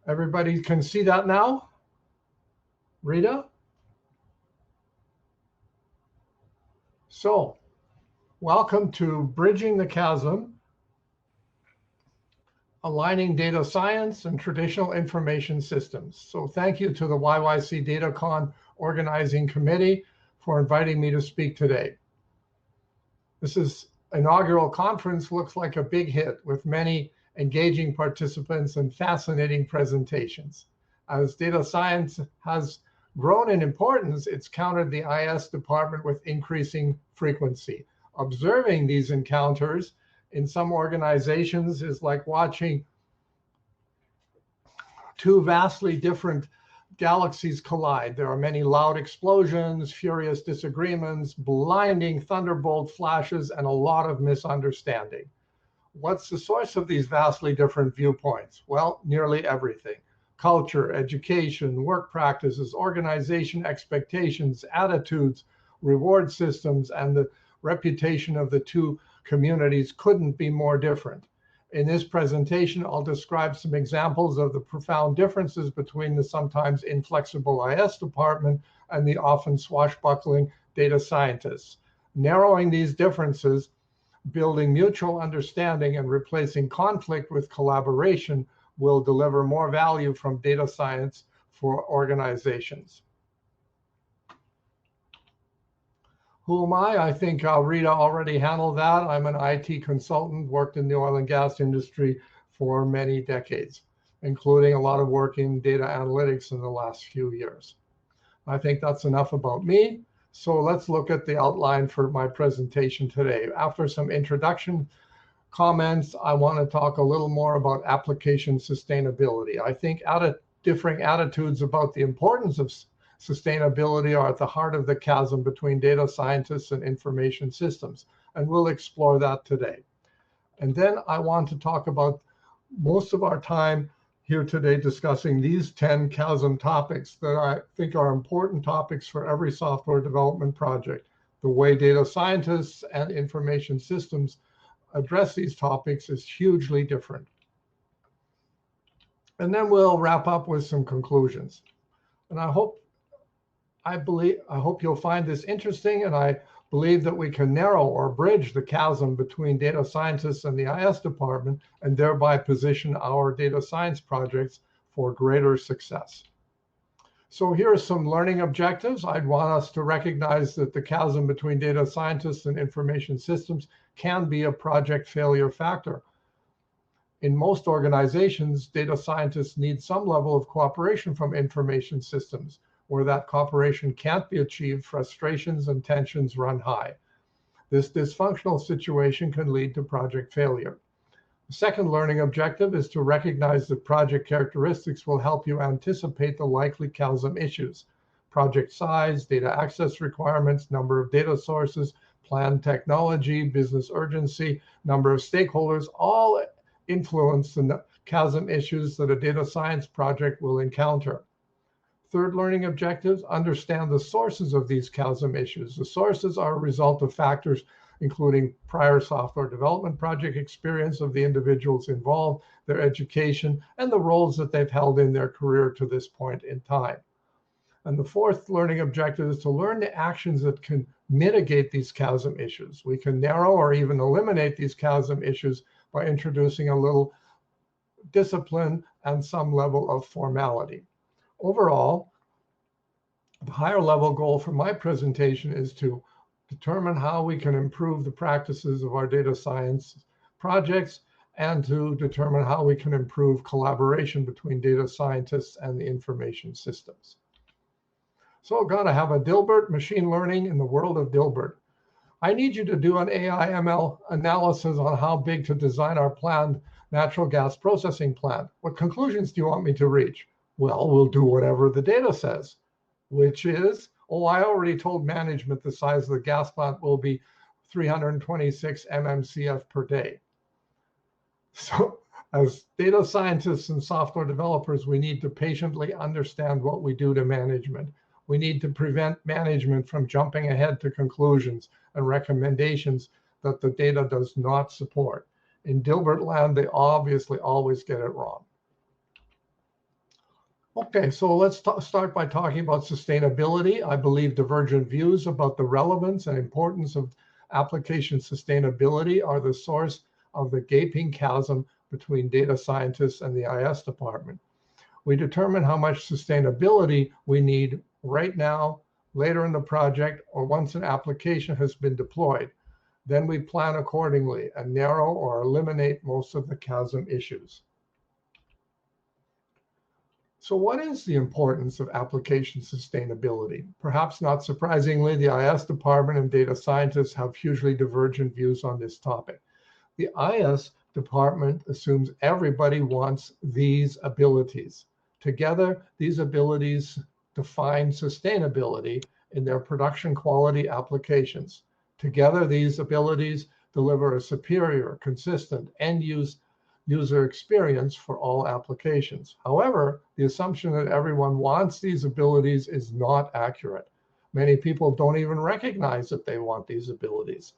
Everybody can see that now? Rita? So, welcome to Bridging the Chasm, aligning data science and traditional information systems. So thank you to the YYC DataCon organizing committee for inviting me to speak today. This is inaugural conference looks like a big hit with many engaging participants and fascinating presentations. As data science has grown in importance, it's countered the IS department with increasing frequency. Observing these encounters in some organizations is like watching two vastly different galaxies collide. There are many loud explosions, furious disagreements, blinding thunderbolt flashes, and a lot of misunderstanding. What's the source of these vastly different viewpoints? Well, nearly everything. Culture, education, work practices, organization expectations, attitudes, reward systems, and the reputation of the two communities couldn't be more different. In this presentation, I'll describe some examples of the profound differences between the sometimes inflexible IS department and the often swashbuckling data scientists. Narrowing these differences, building mutual understanding, and replacing conflict with collaboration will deliver more value from data science for organizations. Who am I? I think Rita already handled that. I'm an IT consultant, worked in the oil and gas industry for many decades, including a lot of work in data analytics in the last few years. I think that's enough about me. So let's look at the outline for my presentation today. After some introduction comments, I want to talk a little more about application sustainability. I think differing attitudes about the importance of sustainability are at the heart of the chasm between data scientists and information systems, and we'll explore that today. And then I want to talk about most of our time here today discussing these 10 chasm topics that I think are important topics for every software development project. The way data scientists and information systems address these topics is hugely different. And then we'll wrap up with some conclusions. And I hope you'll find this interesting, and I believe that we can narrow or bridge the chasm between data scientists and the IS department, and thereby position our data science projects for greater success. So here are some learning objectives. I'd want us to recognize that the chasm between data scientists and information systems can be a project failure factor. In most organizations, data scientists need some level of cooperation from information systems. Where that cooperation can't be achieved, frustrations and tensions run high. This dysfunctional situation can lead to project failure. The second learning objective is to recognize that project characteristics will help you anticipate the likely chasm issues. Project size, data access requirements, number of data sources, planned technology, business urgency, number of stakeholders, all influence the chasm issues that a data science project will encounter. Third learning objectives, understand the sources of these chasm issues. The sources are a result of factors including prior software development project experience of the individuals involved, their education, and the roles that they've held in their career to this point in time. And the fourth learning objective is to learn the actions that can mitigate these chasm issues. We can narrow or even eliminate these chasm issues by introducing a little discipline and some level of formality. Overall, the higher level goal for my presentation is to determine how we can improve the practices of our data science projects and to determine how we can improve collaboration between data scientists and the information systems. So got to have a Dilbert, machine learning in the world of Dilbert. I need you to do an AI ML analysis on how big to design our planned natural gas processing plant. What conclusions do you want me to reach? Well, we'll do whatever the data says, which is, oh, I already told management the size of the gas plant will be 326 mmCF per day. So as data scientists and software developers, we need to patiently understand what we do to management. We need to prevent management from jumping ahead to conclusions and recommendations that the data does not support. In Dilbert land, they obviously always get it wrong. Okay, so let's start by talking about sustainability. I believe divergent views about the relevance and importance of application sustainability are the source of the gaping chasm between data scientists and the IS department. We determine how much sustainability we need right now, later in the project, or once an application has been deployed. Then we plan accordingly and narrow or eliminate most of the chasm issues. So what is the importance of application sustainability? Perhaps not surprisingly, the IS department and data scientists have hugely divergent views on this topic. The IS department assumes everybody wants these abilities. Together, these abilities define sustainability in their production quality applications. Together, these abilities deliver a superior, consistent, user experience for all applications. However, the assumption that everyone wants these abilities is not accurate. Many people don't even recognize that they want these abilities.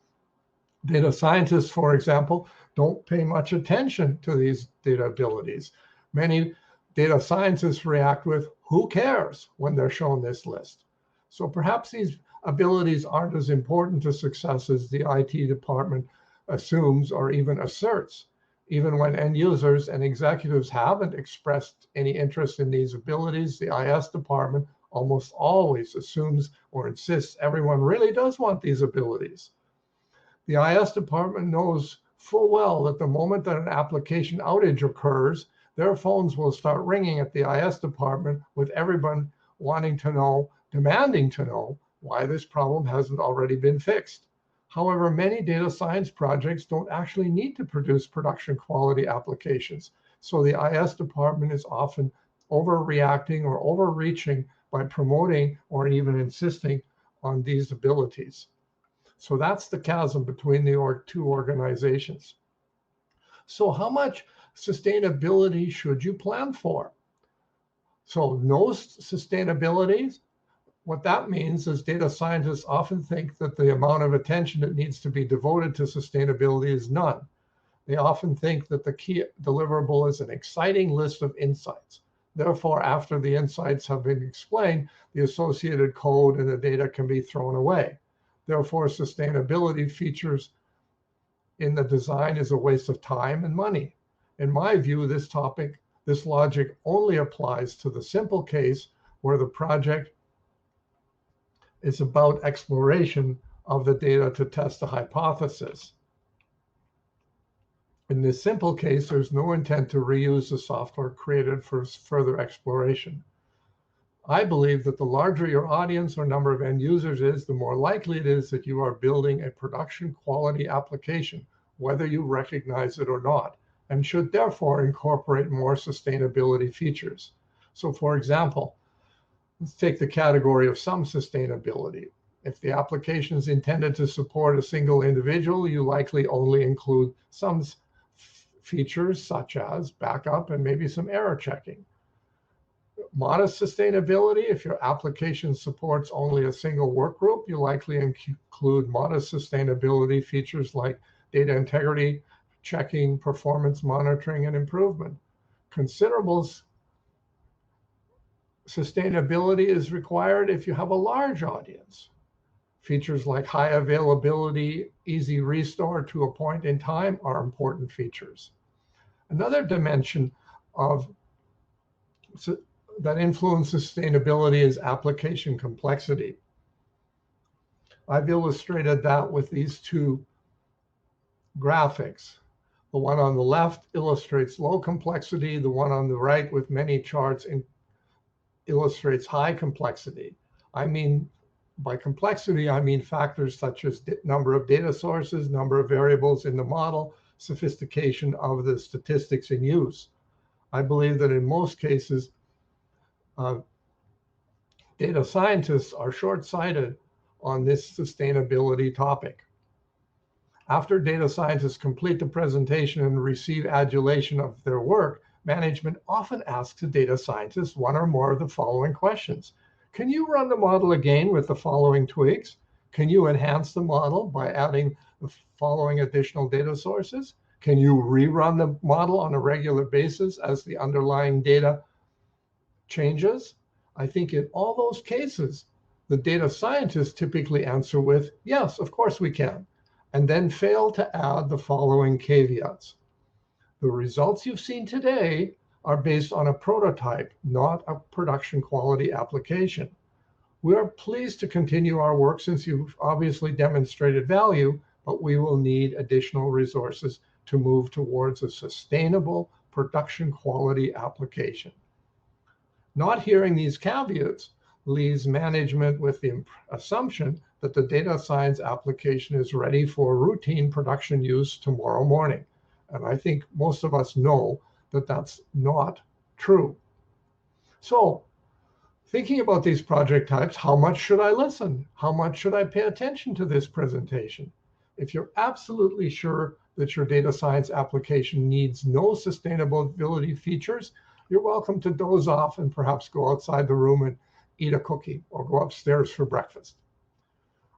Data scientists, for example, don't pay much attention to these data abilities. Many data scientists react with, "Who cares?" when they're shown this list. So perhaps these abilities aren't as important to success as the IT department assumes or even asserts. Even when end users and executives haven't expressed any interest in these abilities, the IS department almost always assumes or insists everyone really does want these abilities. The IS department knows full well that the moment that an application outage occurs, their phones will start ringing at the IS department with everyone wanting to know, demanding to know, why this problem hasn't already been fixed. However, many data science projects don't actually need to produce production quality applications. So the IS department is often overreacting or overreaching by promoting or even insisting on these abilities. So that's the chasm between the two organizations. So how much sustainability should you plan for? So no sustainability. What that means is data scientists often think that the amount of attention that needs to be devoted to sustainability is none. They often think that the key deliverable is an exciting list of insights. Therefore, after the insights have been explained, the associated code and the data can be thrown away. Therefore, sustainability features in the design is a waste of time and money. In my view, this logic only applies to the simple case where the project is about exploration of the data to test a hypothesis. In this simple case, there's no intent to reuse the software created for further exploration. I believe that the larger your audience or number of end users is, the more likely it is that you are building a production quality application, whether you recognize it or not, and should therefore incorporate more sustainability features. So for example, let's take the category of some sustainability. If the application is intended to support a single individual, you likely only include some features such as backup and maybe some error checking. Modest sustainability, if your application supports only a single work group, you likely include modest sustainability features like data integrity, checking, performance monitoring, and improvement. Considerable sustainability is required if you have a large audience. Features like high availability, easy restore to a point in time are important features. Another dimension that influences sustainability is application complexity. I've illustrated that with these two graphics. The one on the left illustrates low complexity. The one on the right with many charts illustrates high complexity. I mean, by complexity, I mean factors such as number of data sources, number of variables in the model, sophistication of the statistics in use. I believe that in most cases, data scientists are short-sighted on this sustainability topic. After data scientists complete the presentation and receive adulation of their work, management often asks a data scientist one or more of the following questions. Can you run the model again with the following tweaks? Can you enhance the model by adding the following additional data sources? Can you rerun the model on a regular basis as the underlying data changes? I think in all those cases, the data scientists typically answer with, yes, of course we can, and then fail to add the following caveats. The results you've seen today are based on a prototype, not a production quality application. We are pleased to continue our work since you've obviously demonstrated value, but we will need additional resources to move towards a sustainable production quality application. Not hearing these caveats leaves management with the assumption that the data science application is ready for routine production use tomorrow morning. And I think most of us know that that's not true. So, thinking about these project types, how much should I listen? How much should I pay attention to this presentation? If you're absolutely sure that your data science application needs no sustainability features, you're welcome to doze off and perhaps go outside the room and eat a cookie or go upstairs for breakfast.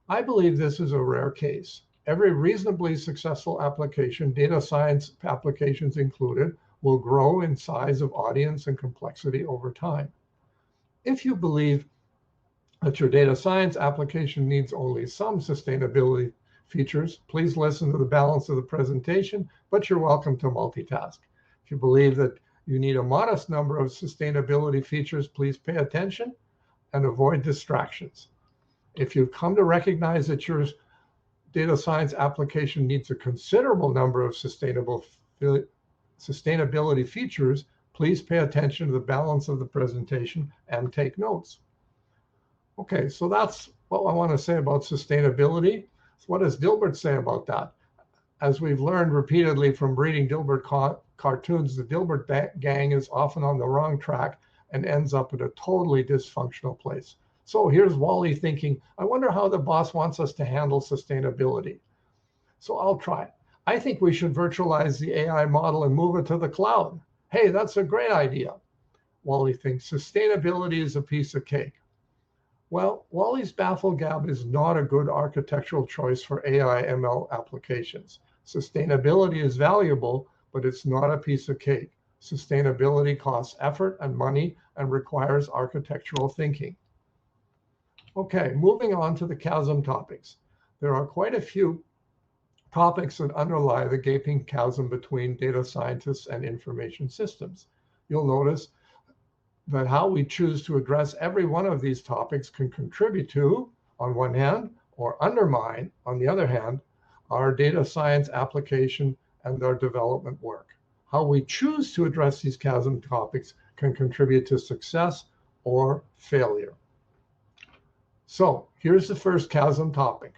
I believe this is a rare case. Every reasonably successful application, data science applications included, will grow in size of audience and complexity over time. If you believe that your data science application needs only some sustainability features, please listen to the balance of the presentation, but you're welcome to multitask. If you believe that you need a modest number of sustainability features, please pay attention and avoid distractions. If you've come to recognize that your data science application needs a considerable number of sustainability features, please pay attention to the balance of the presentation and take notes. Okay, so that's what I want to say about sustainability. So what does Dilbert say about that? As we've learned repeatedly from reading Dilbert cartoons, the Dilbert gang is often on the wrong track and ends up at a totally dysfunctional place. So here's Wally thinking, I wonder how the boss wants us to handle sustainability. So I'll try. I think we should virtualize the AI model and move it to the cloud. Hey, that's a great idea. Wally thinks sustainability is a piece of cake. Well, Wally's bafflegab is not a good architectural choice for AI ML applications. Sustainability is valuable, but it's not a piece of cake. Sustainability costs effort and money and requires architectural thinking. Okay, moving on to the chasm topics. There are quite a few topics that underlie the gaping chasm between data scientists and information systems. You'll notice that how we choose to address every one of these topics can contribute to, on one hand, or undermine, on the other hand, our data science application and our development work. How we choose to address these chasm topics can contribute to success or failure. So here's the first chasm topic.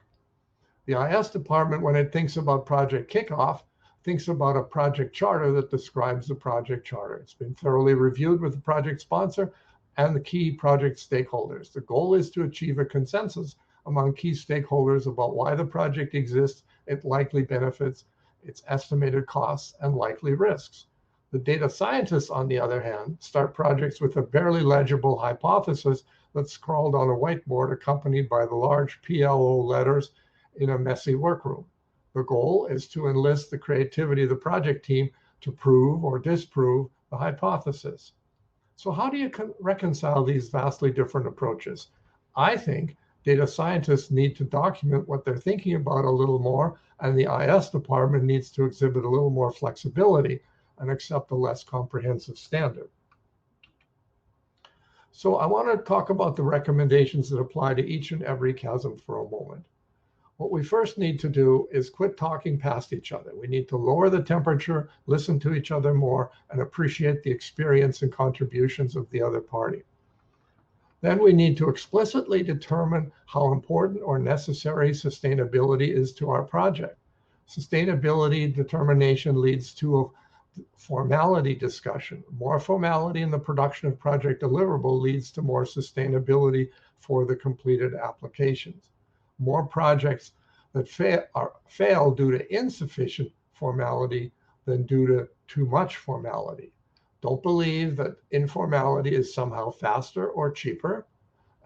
The IS department, when it thinks about project kickoff, thinks about a project charter that describes the project charter. It's been thoroughly reviewed with the project sponsor and the key project stakeholders. The goal is to achieve a consensus among key stakeholders about why the project exists, its likely benefits, its estimated costs, and likely risks. The data scientists, on the other hand, start projects with a barely legible hypothesis that's scrawled on a whiteboard accompanied by the large PLO letters in a messy workroom. The goal is to enlist the creativity of the project team to prove or disprove the hypothesis. So how do you reconcile these vastly different approaches? I think data scientists need to document what they're thinking about a little more, and the IS department needs to exhibit a little more flexibility and accept a less comprehensive standard. So I want to talk about the recommendations that apply to each and every chasm for a moment. What we first need to do is quit talking past each other. We need to lower the temperature, listen to each other more, and appreciate the experience and contributions of the other party. Then we need to explicitly determine how important or necessary sustainability is to our project. Sustainability determination leads to a formality discussion. More formality in the production of project deliverable leads to more sustainability for the completed applications. More projects that fail due to insufficient formality than due to too much formality. Don't believe that informality is somehow faster or cheaper,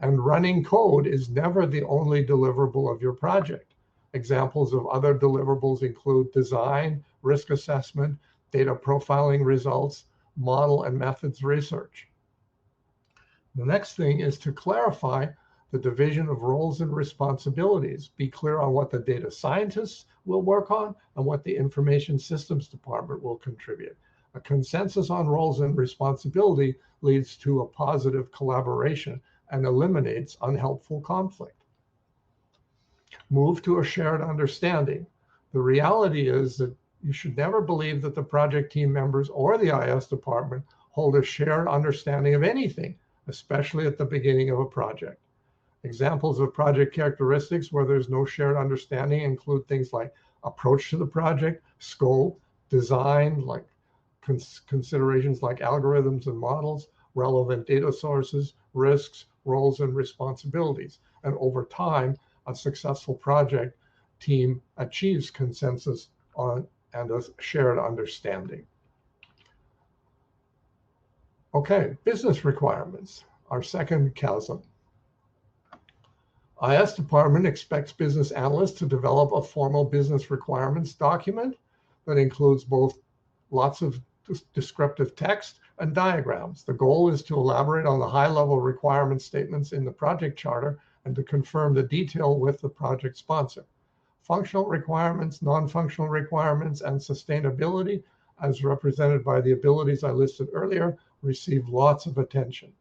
and running code is never the only deliverable of your project. Examples of other deliverables include design, risk assessment, data profiling results, model and methods research. The next thing is to clarify the division of roles and responsibilities. Be clear on what the data scientists will work on and what the information systems department will contribute. A consensus on roles and responsibility leads to a positive collaboration and eliminates unhelpful conflict. Move to a shared understanding. The reality is that you should never believe that the project team members or the IS department hold a shared understanding of anything, especially at the beginning of a project. Examples of project characteristics where there's no shared understanding include things like approach to the project, scope, design, like considerations like algorithms and models, relevant data sources, risks, roles, and responsibilities. And over time, a successful project team achieves consensus on and a shared understanding. Okay, business requirements, our second chasm. IS department expects business analysts to develop a formal business requirements document that includes both lots of descriptive text and diagrams. The goal is to elaborate on the high-level requirement statements in the project charter and to confirm the detail with the project sponsor. Functional requirements, non-functional requirements, and sustainability, as represented by the abilities I listed earlier, receive lots of attention.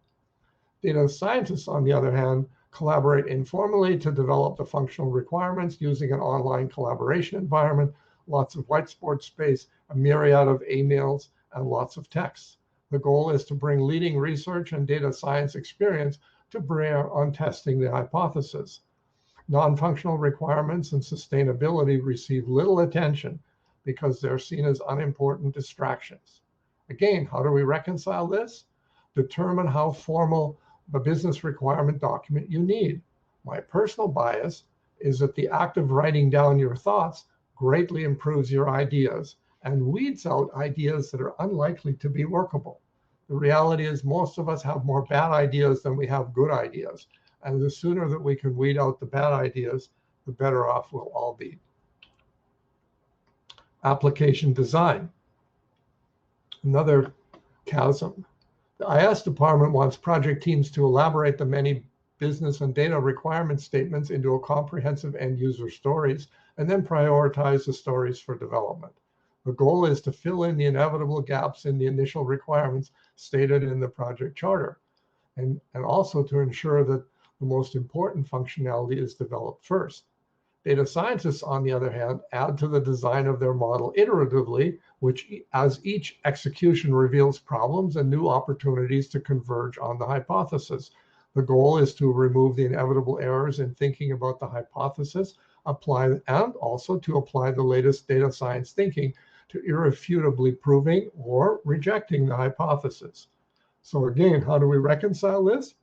Data scientists, on the other hand, collaborate informally to develop the functional requirements using an online collaboration environment, lots of whiteboard space, a myriad of emails, and lots of texts. The goal is to bring leading research and data science experience to bear on testing the hypothesis. Non-functional requirements and sustainability receive little attention because they're seen as unimportant distractions. Again, how do we reconcile this? Determine how formal the business requirement document you need. My personal bias is that the act of writing down your thoughts greatly improves your ideas and weeds out ideas that are unlikely to be workable. The reality is most of us have more bad ideas than we have good ideas. And the sooner that we can weed out the bad ideas, the better off we'll all be. Application design. Another chasm. The IS department wants project teams to elaborate the many business and data requirement statements into a comprehensive end user stories and then prioritize the stories for development. The goal is to fill in the inevitable gaps in the initial requirements stated in the project charter, and also to ensure that the most important functionality is developed first. Data scientists, on the other hand, add to the design of their model iteratively, which as each execution reveals problems and new opportunities to converge on the hypothesis. The goal is to remove the inevitable errors in thinking about the hypothesis, and also to apply the latest data science thinking to irrefutably proving or rejecting the hypothesis. So again, how do we reconcile this?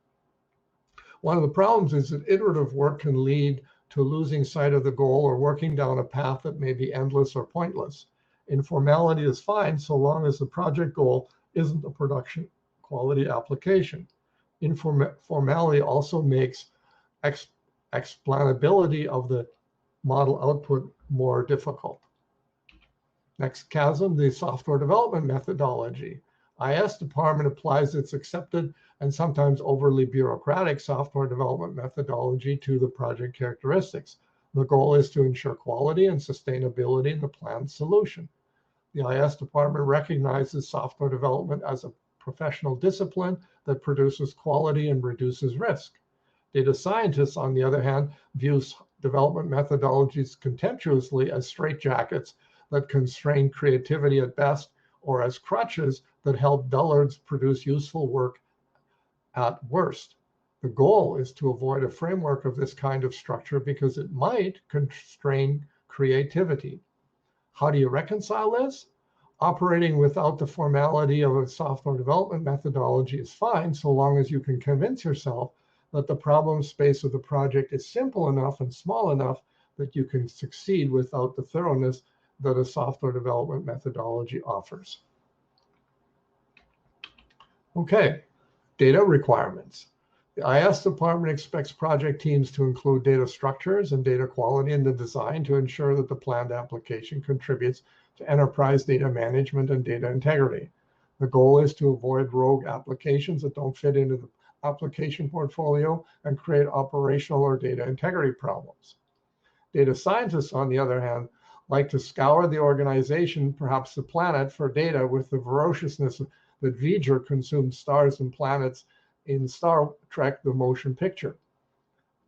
One of the problems is that iterative work can lead to losing sight of the goal or working down a path that may be endless or pointless. Informality is fine so long as the project goal isn't a production quality application. Informality also makes explainability of the model output more difficult. Next chasm, the software development methodology. IS department applies its accepted and sometimes overly bureaucratic software development methodology to the project characteristics. The goal is to ensure quality and sustainability in the planned solution. The IS department recognizes software development as a professional discipline that produces quality and reduces risk. Data scientists, on the other hand, views development methodologies contemptuously as straitjackets that constrain creativity at best, or as crutches that help dullards produce useful work at worst. The goal is to avoid a framework of this kind of structure because it might constrain creativity. How do you reconcile this? Operating without the formality of a software development methodology is fine so long as you can convince yourself that the problem space of the project is simple enough and small enough that you can succeed without the thoroughness that a software development methodology offers. Okay, data requirements. The IS department expects project teams to include data structures and data quality in the design to ensure that the planned application contributes to enterprise data management and data integrity. The goal is to avoid rogue applications that don't fit into application portfolio and create operational or data integrity problems. Data scientists, on the other hand, like to scour the organization, perhaps the planet, for data with the ferociousness that V'ger consumed stars and planets in Star Trek: The Motion Picture.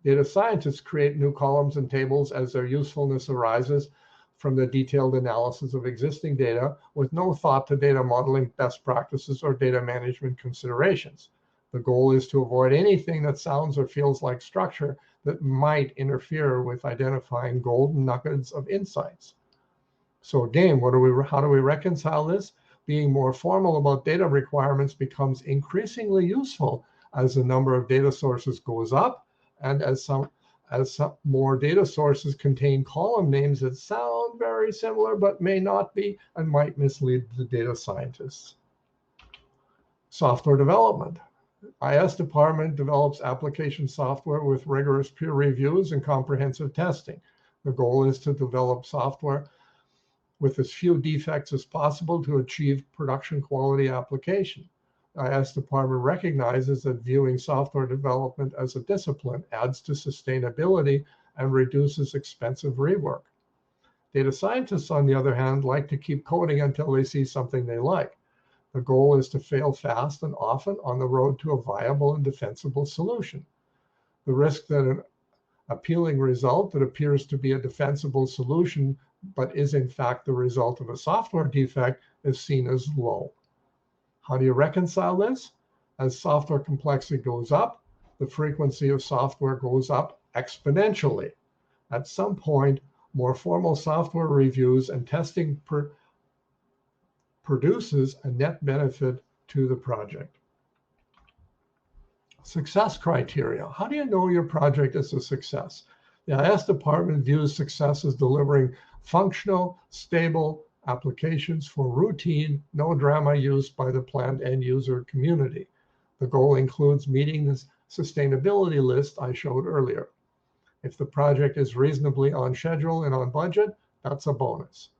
Data scientists create new columns and tables as their usefulness arises from the detailed analysis of existing data with no thought to data modeling best practices or data management considerations. The goal is to avoid anything that sounds or feels like structure that might interfere with identifying golden nuggets of insights. So again, how do we reconcile this? Being more formal about data requirements becomes increasingly useful as the number of data sources goes up and as some more data sources contain column names that sound very similar but may not be and might mislead the data scientists. Software development. IS department develops application software with rigorous peer reviews and comprehensive testing. The goal is to develop software with as few defects as possible to achieve production quality application. IS department recognizes that viewing software development as a discipline adds to sustainability and reduces expensive rework. Data scientists, on the other hand, like to keep coding until they see something they like. The goal is to fail fast and often on the road to a viable and defensible solution. The risk that an appealing result that appears to be a defensible solution but is in fact the result of a software defect is seen as low. How do you reconcile this? As software complexity goes up, the frequency of software goes up exponentially. At some point, more formal software reviews and testing produces a net benefit to the project. Success criteria. How do you know your project is a success? The IS department views success as delivering functional, stable applications for routine, no drama use by the planned end user community. The goal includes meeting the sustainability list I showed earlier. If the project is reasonably on schedule and on budget, that's a bonus.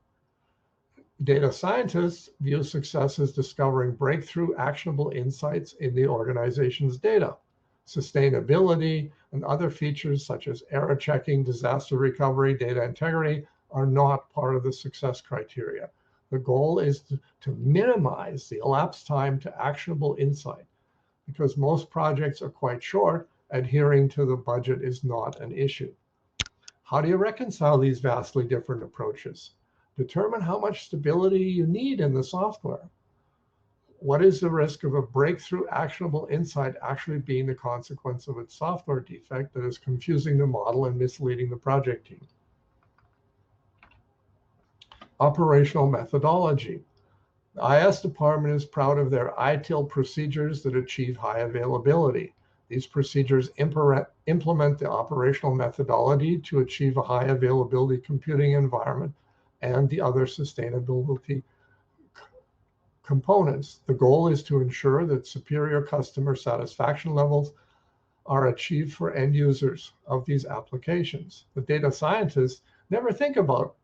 Data scientists view success as discovering breakthrough actionable insights in the organization's data. Sustainability and other features such as error checking, disaster recovery, data integrity are not part of the success criteria. The goal is to minimize the elapsed time to actionable insight. Because most projects are quite short, adhering to the budget is not an issue. How do you reconcile these vastly different approaches? Determine how much stability you need in the software. What is the risk of a breakthrough actionable insight actually being the consequence of its software defect that is confusing the model and misleading the project team? Operational methodology. The IS department is proud of their ITIL procedures that achieve high availability. These procedures implement the operational methodology to achieve a high availability computing environment and the other sustainability components. The goal is to ensure that superior customer satisfaction levels are achieved for end users of these applications. The data scientists never think about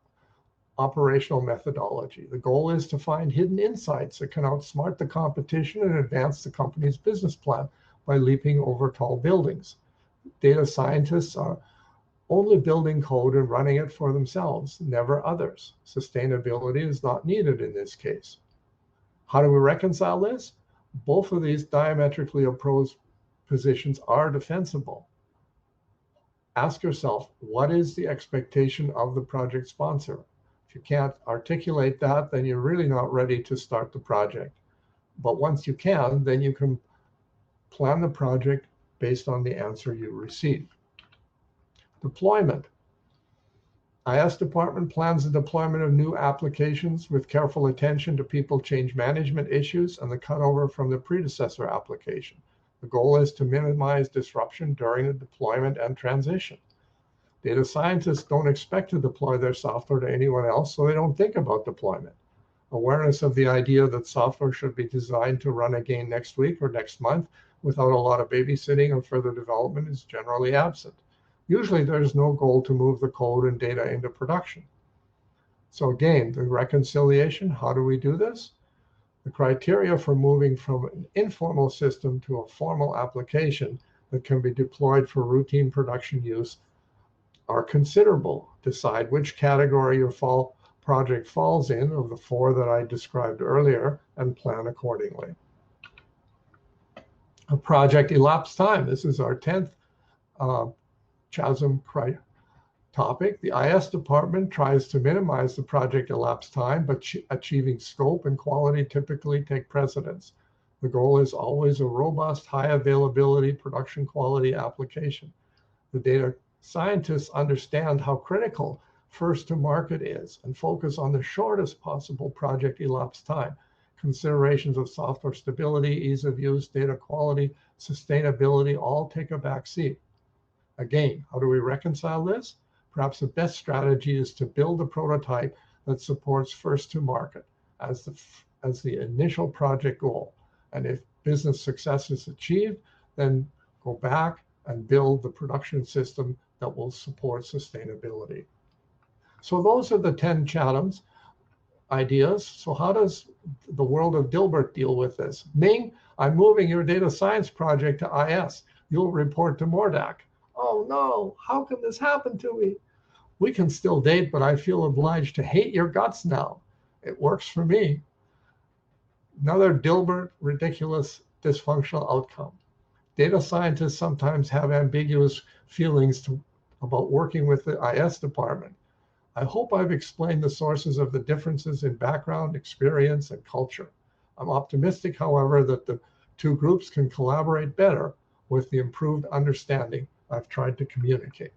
operational methodology. The goal is to find hidden insights that can outsmart the competition and advance the company's business plan by leaping over tall buildings. Data scientists are only building code and running it for themselves, never others. Sustainability is not needed in this case. How do we reconcile this? Both of these diametrically opposed positions are defensible. Ask yourself, what is the expectation of the project sponsor? If you can't articulate that, then you're really not ready to start the project. But once you can, then you can plan the project based on the answer you receive. Deployment. IS department plans the deployment of new applications with careful attention to people change management issues and the cutover from the predecessor application. The goal is to minimize disruption during the deployment and transition. Data scientists don't expect to deploy their software to anyone else, so they don't think about deployment. Awareness of the idea that software should be designed to run again next week or next month without a lot of babysitting or further development is generally absent. Usually there's no goal to move the code and data into production. So again, the reconciliation, how do we do this? The criteria for moving from an informal system to a formal application that can be deployed for routine production use are considerable. Decide which category your project falls in of the 4 that I described earlier and plan accordingly. A project elapsed time. This is our 10th Chasm topic. The IS department tries to minimize the project elapsed time, but achieving scope and quality typically take precedence. The goal is always a robust, high availability, production quality application. The data scientists understand how critical first to market is and focus on the shortest possible project elapsed time. Considerations of software stability, ease of use, data quality, sustainability all take a back seat. Again, how do we reconcile this? Perhaps the best strategy is to build a prototype that supports first to market as the initial project goal. And if business success is achieved, then go back and build the production system that will support sustainability. So those are the 10 Chathams ideas. So how does the world of Dilbert deal with this? Ming, I'm moving your data science project to IS. You'll report to Mordak. Oh no, how can this happen to me? We can still date, but I feel obliged to hate your guts now. It works for me. Another Dilbert ridiculous dysfunctional outcome. Data scientists sometimes have ambiguous feelings about working with the IS department. I hope I've explained the sources of the differences in background, experience, and culture. I'm optimistic, however, that the 2 groups can collaborate better with the improved understanding I've tried to communicate.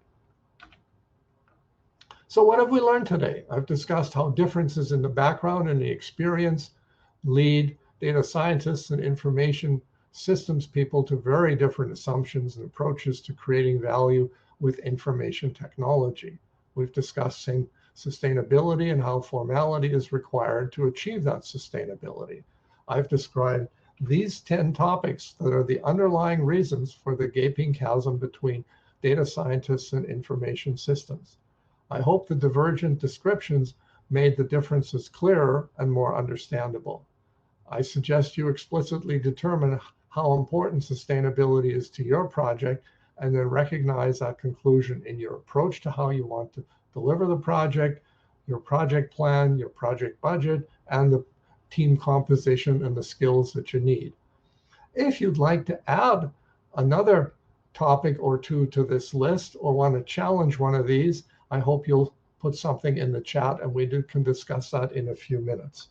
So what have we learned today? I've discussed how differences in the background and the experience lead data scientists and information systems people to very different assumptions and approaches to creating value with information technology. We've discussed sustainability and how formality is required to achieve that sustainability. I've described these 10 topics that are the underlying reasons for the gaping chasm between data scientists and information systems. I hope the divergent descriptions made the differences clearer and more understandable. I suggest you explicitly determine how important sustainability is to your project and then recognize that conclusion in your approach to how you want to deliver the project, your project plan, your project budget, and the team composition and the skills that you need. If you'd like to add another topic or 2 to this list or want to challenge one of these, I hope you'll put something in the chat and we can discuss that in a few minutes.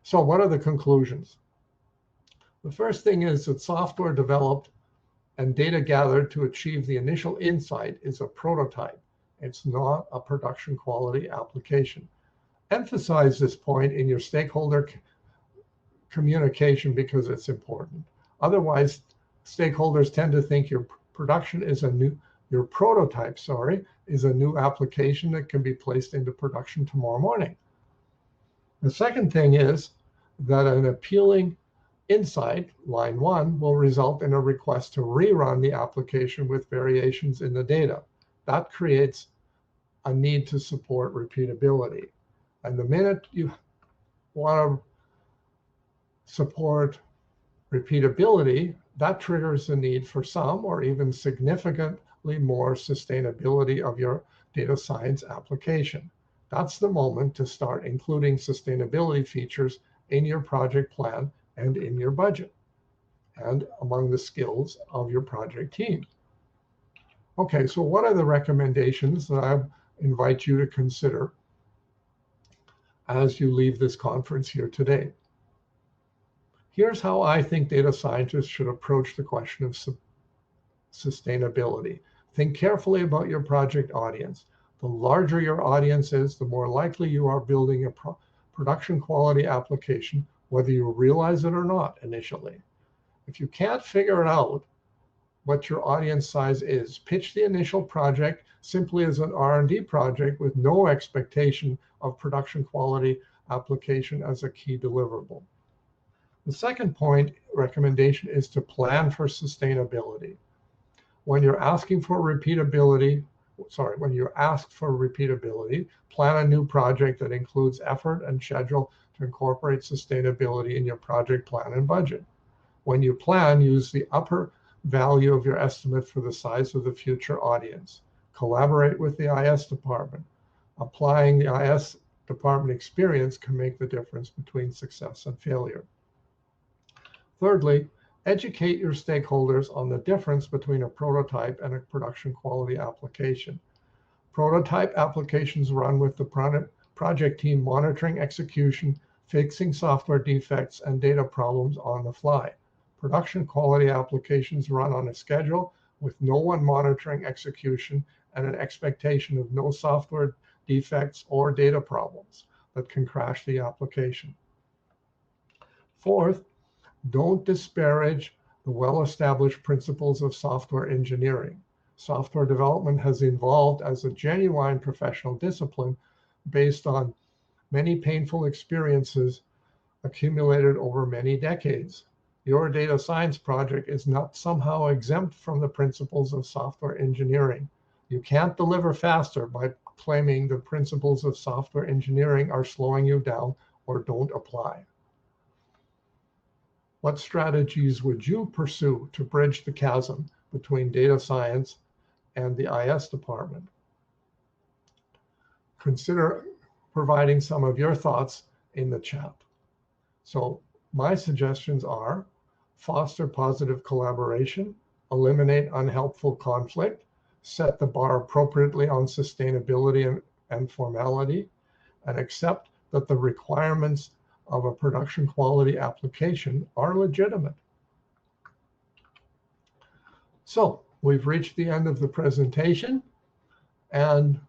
So what are the conclusions? The first thing is that software developed and data gathered to achieve the initial insight is a prototype. It's not a production quality application. Emphasize this point in your stakeholder communication because it's important. Otherwise, stakeholders tend to think your prototype is a new application that can be placed into production tomorrow morning. The second thing is that an appealing insight, line 1, will result in a request to rerun the application with variations in the data. That creates a need to support repeatability. And the minute you want to support repeatability, that triggers the need for some or even significantly more sustainability of your data science application. That's the moment to start including sustainability features in your project plan and in your budget and among the skills of your project team. Okay, so what are the recommendations that I invite you to consider as you leave this conference here today? Here's how I think data scientists should approach the question of sustainability. Think carefully about your project audience. The larger your audience is, the more likely you are building a production quality application, whether you realize it or not initially. If you can't figure it out what your audience size is, pitch the initial project simply as an R&D project with no expectation of production quality application as a key deliverable. The second point recommendation is to plan for sustainability. When you're asking for repeatability, when you're asked for repeatability, plan a new project that includes effort and schedule to incorporate sustainability in your project plan and budget. When you plan, use the upper value of your estimate for the size of the future audience. Collaborate with the IS department. Applying the IS department experience can make the difference between success and failure. Thirdly, educate your stakeholders on the difference between a prototype and a production quality application. Prototype applications run with the project team monitoring execution, fixing software defects and data problems on the fly. Production quality applications run on a schedule with no one monitoring execution and an expectation of no software defects or data problems that can crash the application. Fourth, don't disparage the well-established principles of software engineering. Software development has evolved as a genuine professional discipline based on many painful experiences accumulated over many decades. Your data science project is not somehow exempt from the principles of software engineering. You can't deliver faster by claiming the principles of software engineering are slowing you down or don't apply. What strategies would you pursue to bridge the chasm between data science and the IS department? Consider providing some of your thoughts in the chat. So my suggestions are: foster positive collaboration, eliminate unhelpful conflict, set the bar appropriately on sustainability and formality, and accept that the requirements of a production quality application are legitimate. So we've reached the end of the presentation, and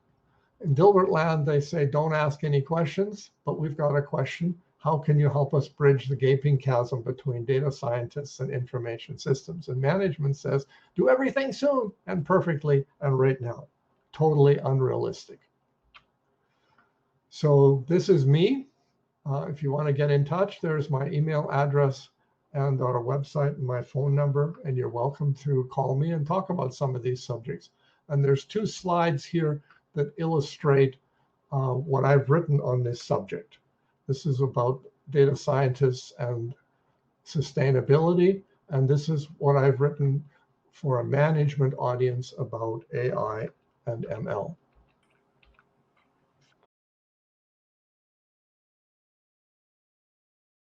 in Dilbert land, they say, don't ask any questions, but we've got a question. How can you help us bridge the gaping chasm between data scientists and information systems? And management says, do everything soon and perfectly and right now. Totally unrealistic. So this is me. If you want to get in touch, there's my email address and our website and my phone number, and you're welcome to call me and talk about some of these subjects. And there's 2 slides here that illustrate what I've written on this subject. This is about data scientists and sustainability, and this is what I've written for a management audience about AI and ML.